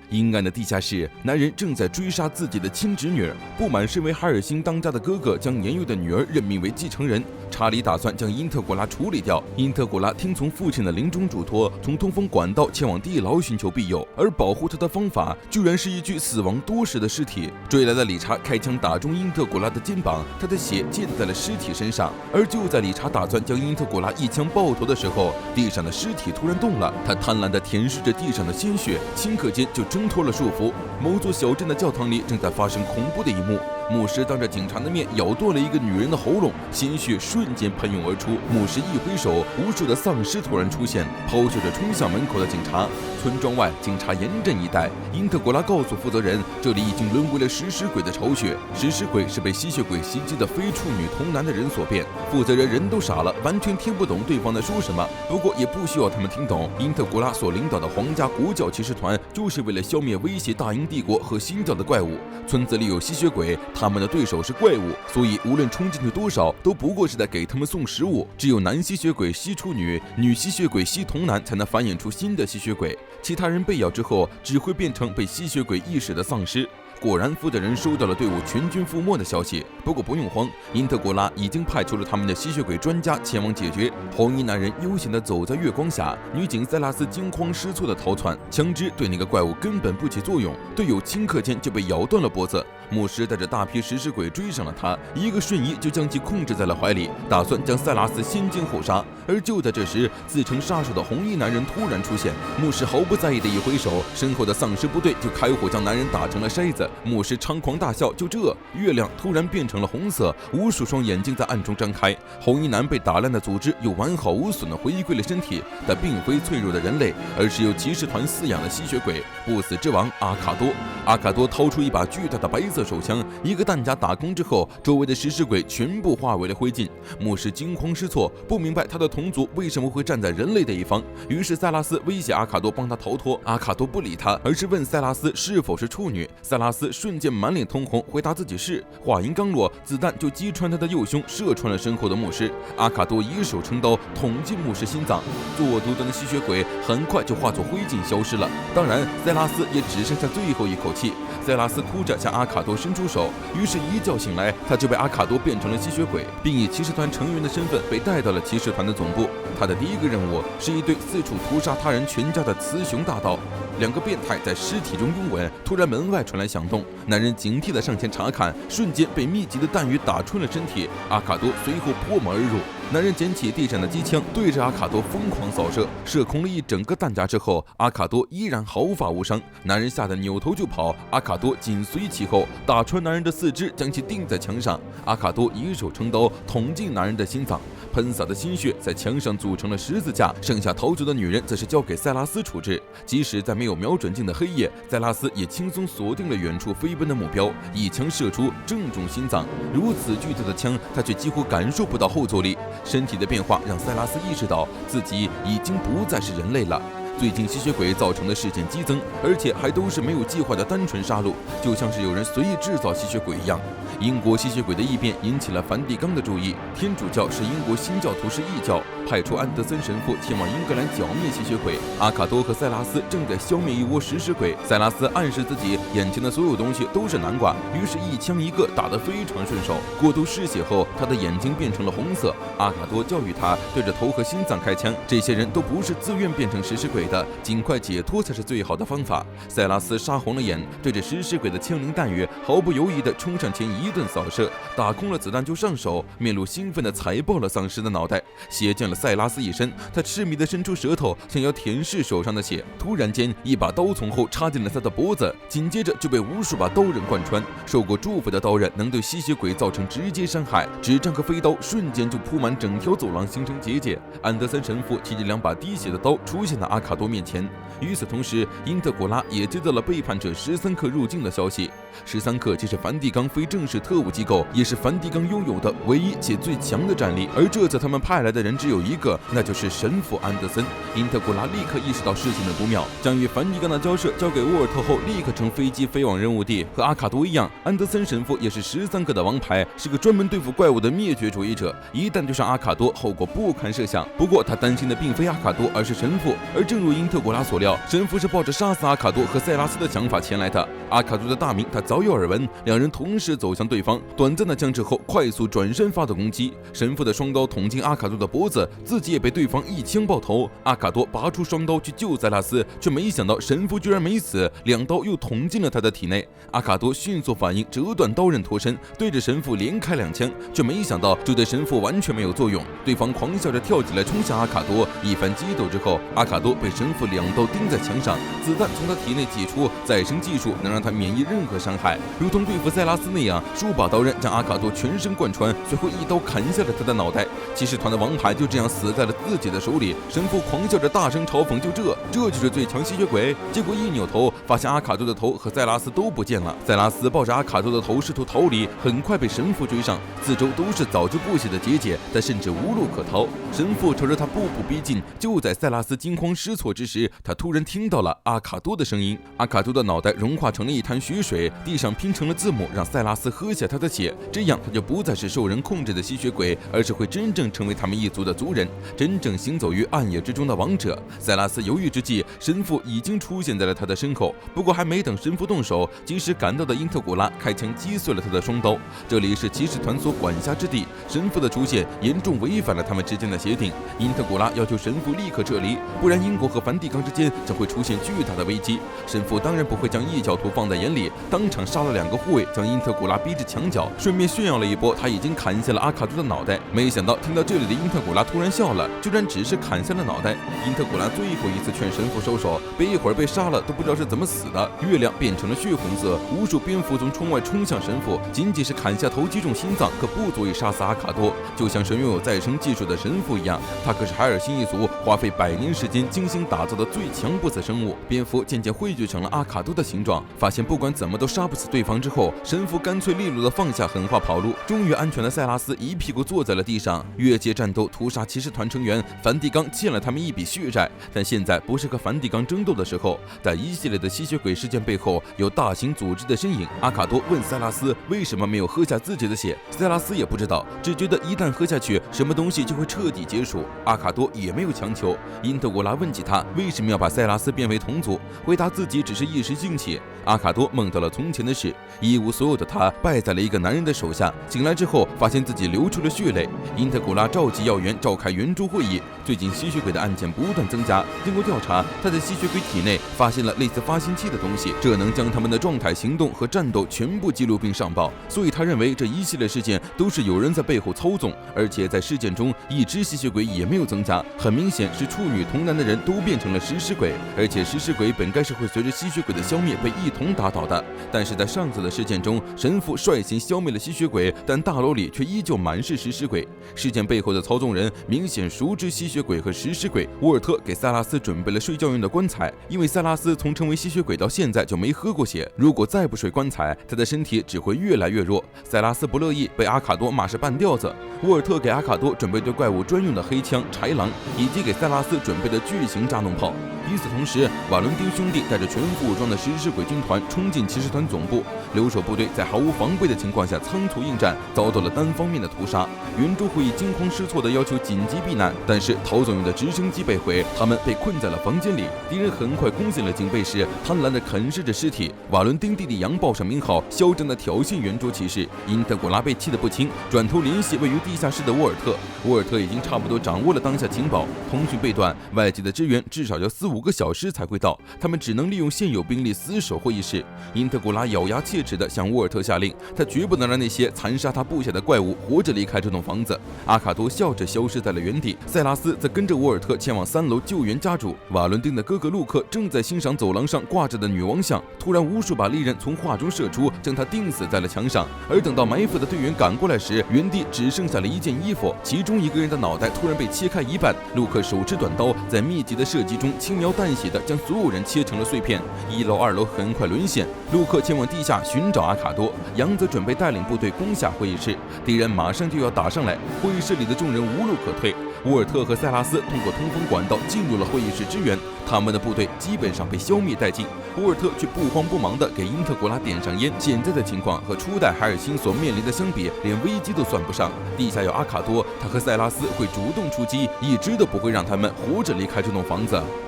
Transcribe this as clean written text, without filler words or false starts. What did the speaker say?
阴暗的地下室，男人正在追杀自己的亲侄女儿。不满身为海尔星当家的哥哥将年幼的女儿任命为继承人，查理打算将因特果拉处理掉。因特果拉听从父亲的临终嘱托，从通风管道前往地牢寻求庇佑，而保护他的方法居然是一具死亡多时的尸体。追来的理查开枪打中因特果拉的肩膀，他的血溅在了尸体身上。而就在理查打算将因特果拉一枪爆头的时候，地上的尸体突然动了，他贪婪地舔舐着地上的鲜血，顷刻间就挣脱了束缚。某座小镇的教堂里正在发生恐怖的一幕，牧师当着警察的面咬断了一个女人的喉咙，鲜血瞬间喷涌而出。牧师一挥手，无数的丧尸突然出现，抛弃着冲向门口的警察。村庄外，警察严阵以待。因特果拉告诉负责人，这里已经沦为了食尸鬼的巢穴。食尸鬼是被吸血鬼袭击的非处女童男的人所变。负责人人都傻了，完全听不懂对方在说什么。不过也不需要他们听懂，因特果拉所领导的皇家国教骑士团就是为了消灭威胁大英帝国和新教的怪物。村子里有吸血鬼，他们的对手是怪物，所以无论冲进去多少，都不过是在给他们送食物。只有男吸血鬼吸处女，女吸血鬼吸童男，才能繁衍出新的吸血鬼。其他人被咬之后，只会变成被吸血鬼意识的丧尸。果然，负责人收到了队伍全军覆没的消息。不过不用慌，因特果拉已经派出了他们的吸血鬼专家前往解决。红衣男人悠闲地走在月光下，女警塞拉斯惊慌失措地逃窜，枪支对那个怪物根本不起作用，队友顷刻间就被咬断了脖子。牧师带着大批食尸鬼追上了他，一个瞬移就将其控制在了怀里，打算将塞拉斯先惊后杀。而就在这时，自称杀手的红衣男人突然出现，牧师毫不在意的一挥手，身后的丧尸部队就开火将男人打成了筛子。牧师猖狂大笑，就这，月亮突然变成了红色，无数双眼睛在暗中张开。红衣男被打烂的组织又完好无损的回归了身体，但并非脆弱的人类，而是由骑士团饲养的吸血鬼，不死之王阿卡多。阿卡多掏出一把巨大的白色手枪，一个弹夹打空之后，周围的食尸鬼全部化为了灰烬。牧师惊慌失措，不明白他的同族为什么会站在人类的一方，于是塞拉斯威胁阿卡多帮他逃脱。阿卡多不理他，而是问塞拉斯是否是处女。塞拉斯瞬间满脸通红，回答自己是。话音刚落，子弹就击穿他的右胸，射穿了身后的牧师。阿卡多以手撑刀捅进牧师心脏，作恶多端的吸血鬼很快就化作灰烬消失了。当然，塞拉斯也只剩下最后一口气。塞拉斯哭着向阿卡多伸出手，于是一觉醒来，他就被阿卡多变成了吸血鬼，并以骑士团成员的身份被带到了骑士团的总部。他的第一个任务是一对四处屠杀他人全家的雌雄大盗。两个变态在尸体中拥吻，突然门外传来响动，男人警惕地上前查看，瞬间被密集的弹雨打穿了身体。阿卡多随后泼门而入，男人捡起地上的机枪，对着阿卡多疯狂扫射，射空了一整个弹夹之后，阿卡多依然毫发无伤。男人吓得扭头就跑，阿卡多紧随其后，打穿男人的四肢，将其钉在墙上。阿卡多以手撑刀捅进男人的心脏，喷洒的鲜血在墙上组成了十字架。剩下逃走的女人则是交给塞拉斯处置。即使在没有瞄准镜的黑夜，塞拉斯也轻松锁定了远处飞奔的目标，一枪射出，正中心脏。如此巨大的枪，他却几乎感受不到后坐力。身体的变化让塞拉斯意识到自己已经不再是人类了。最近吸血鬼造成的事件激增，而且还都是没有计划的单纯杀戮，就像是有人随意制造吸血鬼一样。英国吸血鬼的异变引起了梵蒂冈的注意，天主教是英国新教徒是异教，派出安德森神父前往英格兰剿灭吸血鬼。阿卡多和塞拉斯正在消灭一窝食尸鬼，塞拉斯暗示自己眼前的所有东西都是南瓜，于是一枪一个打得非常顺手。过度失血后，他的眼睛变成了红色。阿卡多教育他对着头和心脏开枪，这些人都不是自愿变成食尸鬼的，尽快解脱才是最好的方法。塞拉斯杀红了眼，对着食尸鬼的枪林弹雨毫不犹豫地冲上前一顿扫射，打空了子弹就上手，面露兴奋地踩爆了丧尸的脑袋，血溅了塞拉斯一身。他痴迷地伸出舌头想要舔舐手上的血，突然间一把刀从后插进了他的脖子，紧接着就被无数把刀刃贯穿。受过祝福的刀刃能对吸血鬼造成直接伤害，纸张和飞刀瞬间就铺满整条走廊，形成结界。安德森神父提着两把滴血的刀出现在阿卡多面前。与此同时，因特果拉也接到了背叛者13克入境的消息。13克既是梵蒂冈非正式特务机构，也是梵蒂冈拥有的唯一且最强的战力。而这次他们派来的人只有一个，那就是神父安德森。因特果拉立刻意识到事情的不妙，将与梵蒂冈的交涉交给沃尔特后，立刻乘飞机飞往任务地。和阿卡多一样，安德森神父也是13克的王牌，是个专门对付怪物的灭绝主义者。一旦对上阿卡多，后果不堪设想。不过他担心的并非阿卡多，而是神父。而正如如因特古拉所料，神父是抱着杀死阿卡多和塞拉斯的想法前来的。阿卡多的大名他早有耳闻，两人同时走向对方，短暂的僵持后，快速转身发动攻击。神父的双刀捅进阿卡多的脖子，自己也被对方一枪爆头。阿卡多拔出双刀去救塞拉斯，却没想到神父居然没死，两刀又捅进了他的体内。阿卡多迅速反应，折断刀刃脱身，对着神父连开2枪，却没想到这对神父完全没有作用。对方狂笑着跳起来冲向阿卡多，一番激斗之后，阿卡多被神父2刀钉在墙上，子弹从他体内挤出，再生技术能让他免疫任何伤害，如同对付塞拉斯那样，数把刀刃将阿卡多全身贯穿，随后一刀砍下了他的脑袋。骑士团的王牌就这样死在了自己的手里。神父狂笑着大声嘲讽：“这就是最强吸血鬼！”结果一扭头，发现阿卡多的头和塞拉斯都不见了。塞拉斯抱着阿卡多的头试图逃离，很快被神父追上，四周都是早就布下的结界，但甚至无路可逃。神父朝着他步步逼近，就在塞拉斯惊慌失措之时，他突然听到了阿卡多的声音。阿卡多的脑袋融化成了一滩血水，地上拼成了字母，让塞拉斯喝下他的血，这样他就不再是受人控制的吸血鬼，而是会真正成为他们一族的族人，真正行走于暗夜之中的王者。塞拉斯犹豫之际，神父已经出现在了他的身后，不过还没等神父动手，及时赶到的因特古拉开枪击碎了他的双刀。这里是骑士团所管辖之地，神父的出现严重违反了他们之间的协定。因特古拉要求神父立刻撤离，不然英国和梵蒂冈之间将会出现巨大的危机。神父当然不会将异教徒放在眼里，当场杀了2个护卫，将因特古拉逼至墙角，顺便炫耀了一波他已经砍下了阿卡多的脑袋。没想到听到这里的因特古拉突然笑了，居然只是砍下了脑袋。因特古拉最后一次劝神父收手，别一会儿被杀了都不知道是怎么死的。月亮变成了血红色，无数蝙蝠从窗外冲向神父，仅仅是砍下头击中心脏，可不足以杀死阿卡多。就像是拥有再生技术的神父一样，他可是海尔星一族花费100年时间精心打造的最强不死生物。蝙蝠渐渐汇聚成了阿卡多的形状，发现不管怎么都杀不死对方之后，神父干脆利落的放下狠话跑路。终于安全的塞拉斯一屁股坐在了地上。越界战斗屠杀骑士团成员，梵蒂冈欠了他们一笔血债，但现在不是和梵蒂冈争斗的时候。在一系列的吸血鬼事件背后，有大型组织的身影。阿卡多问塞拉斯为什么没有喝下自己的血，塞拉斯也不知道，只觉得一旦喝下去，什么东西就会彻底结束。阿卡多也没有强求。因特古拉问起他为什么要把塞拉斯变为同族，回答自己只是一时兴起。阿卡多梦到了从前的事，一无所有的他败在了一个男人的手下，醒来之后发现自己流出了血泪。因特古拉召集要员召开圆桌会议，最近吸血鬼的案件不断增加，经过调查，他在吸血鬼体内发现了类似发信器的东西，这能将他们的状态、行动和战斗全部记录并上报，所以他认为这一系列事件都是有人在背后操纵，而且在事件中一只吸血鬼也没有增加，很明显是处女同男的人都变成了食尸鬼，而且食尸鬼本该是会随着吸血鬼的消灭被一同打倒的，但是在上次的事件中，神父率先消灭了吸血鬼，但大楼里却依旧满是食尸鬼。事件背后的操纵人明显熟知吸血鬼和食尸鬼。沃尔特给塞拉斯准备了睡觉用的棺材，因为塞拉斯从成为吸血鬼到现在就没喝过血，如果再不睡棺材，他的身体只会越来越弱。塞拉斯不乐意，被阿卡多骂是半吊子。沃尔特给阿卡多准备对怪物专用的黑枪、豺狼，以及给塞拉斯准备的巨型炸弄炮。与此同时，瓦伦丁兄弟带着全副武装的食尸鬼军团冲进骑士团总部，留守部队在毫无防备的情况下仓促应战，遭到了单方面的屠杀。圆桌会议惊慌失措地要求紧急避难，但是逃走用的直升机被毁，他们被困在了房间里。敌人很快攻陷了警备室，贪婪地啃食着尸体。瓦伦丁弟弟杨报上名号，嚣张地挑衅圆桌骑士。因特古拉被气得不轻，转头联系位于地下室的沃尔特。沃尔特已经差不多掌握了当下情报，通讯被断，外界的支援至少要4-5个小时才会到，他们只能利用现有兵力死守会议室。因特古拉咬牙切齿地向沃尔特下令，他绝不能让那些残杀他部下的怪物活着离开这栋房子。阿卡多笑着消失在了原地，塞拉斯则跟着沃尔特前往3楼救援家主。瓦伦丁的哥哥路克正在欣赏走廊上挂着的女王像，突然无数把利刃从画中射出，将他钉死在了墙上。而等到埋伏的队员赶过来时，原地只剩下了一件衣服，其中一个人的脑袋突然被切开一半。路克手持短刀，在密集的射击中轻描淡写的将所有人切成了碎片。1楼、2楼很快沦陷。路克前往地下寻找阿卡多，杨则准备带领部队攻下会议室，敌人马上就要打上来，会议室里的众人无路可退。沃尔特和塞拉斯通过通风管道进入了会议室支援，他们的部队基本上被消灭殆尽。沃尔特却不慌不忙地给因特古拉点上烟。现在的情况和初代海尔星所面临的相比，连危机都算不上。地下有阿卡多，他和塞拉斯会主动出击，一直都不会让他们活着离开这栋房子。